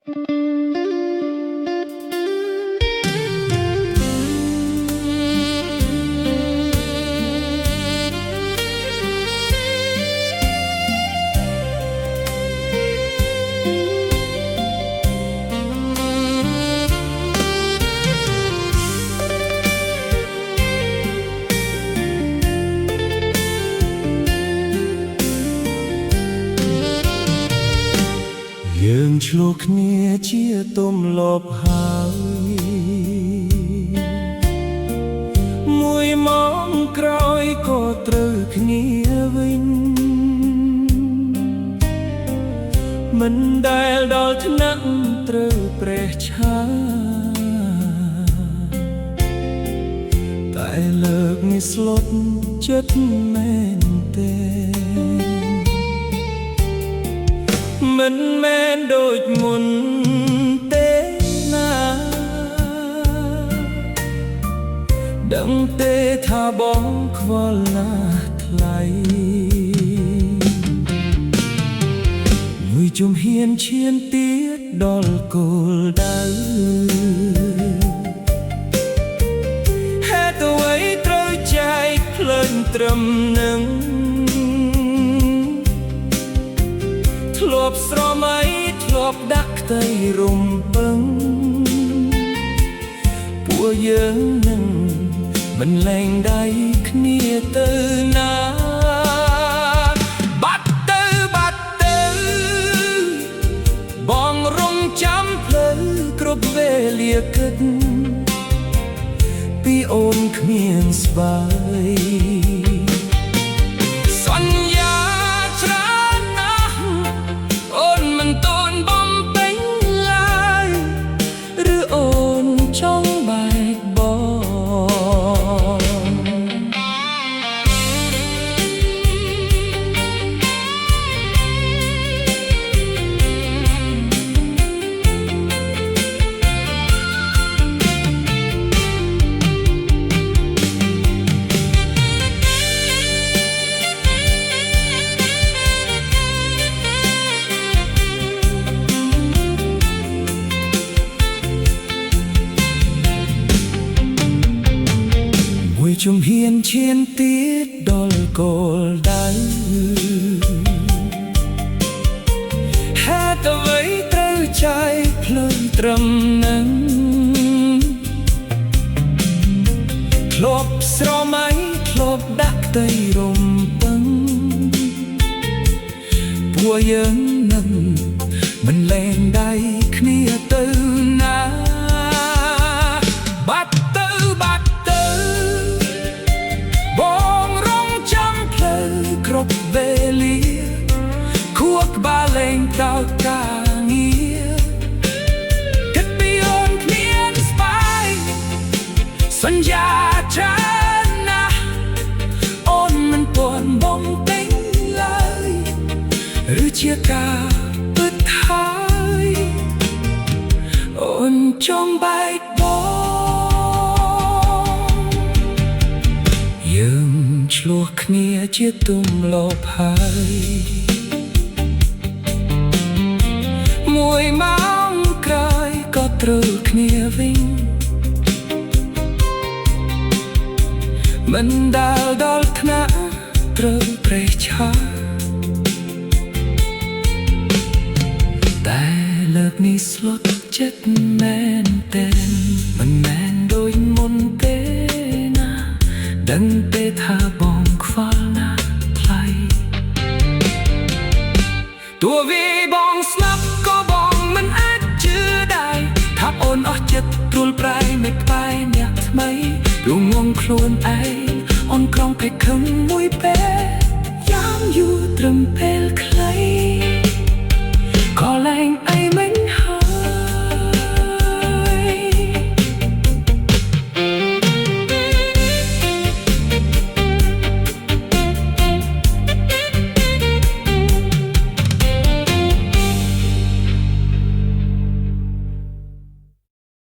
យើងឆ្លោះគ្នាជាទំលាប់ហើយមួយម៉ោងក្រោយក៏ត្រូវគ្នាវិញមិនដែលដល់ថ្នាក់ត្រូវប្រេះឆាតែលើកនេះស្លុតចិត្តមែនទេមិនមែនដូចមុនទេណាដឹងទេថាបងខ្វល់ណាស់ថ្លៃមួយជំហានឈានទៀតដល់គោលដៅហេតុអ្វីត្រូវចែកភ្លើងត្រឹមនឹងធ្លាប់ស្រមៃធ្លាប់ដាក់ផ្ទៃរំពឹងពួកយើងនឹងមិនលែងដៃគ្នាទៅណាបាត់ទៅបងរងចាំភ្លឺគ្រប់វេលាគិតពីអូនគ្មានស្បែកជំហានឈានទៀតដល់គោលដៅហេតុអ្វីត្រូវចែកភ្លើងត្រឹមនឹងធ្លាប់ស្រមៃធ្លាប់ដាក់ផ្ទៃរំពឹងពួកយើងនឹងមិនលែងដៃគ្នាទៅណាបាត់បងរងចាំភ្លឺគ្រប់វេលាខួរក្បាលលែងដល់ការងារគិតពីអូនគ្មានស្បែកសន្យាច្រើនណាស់អូនមិនពាន់បងពេញឡើយឬជាការពិតហើយអូនចង់បែកយើងឆ្លោះគ្នាជាទំលាប់ហើយមួយម៉ោងក្រោយក៏ត្រូវគ្នាវិញមិនដែលដល់ថ្នាក់ត្រូវប្រេះឆាតែលើកនេះស្លុតចិត្តមែនទេមិនមែនដូចមុនទេណាដឹងទេថាបងខ្វល់ណាស់ថ្លៃទោះវាបងស្លាប់ក៏បងមិនអាចជឿដែរថាអូនអស់ចិត្តព្រួលប្រែមិនក្បែរអ្នកថ្មីរងងខ្លួនឯងអូនក្រងពេកខឹងមួយពេលយ៉ាងយូរត្រឹមពេលខ្លីក៏លែង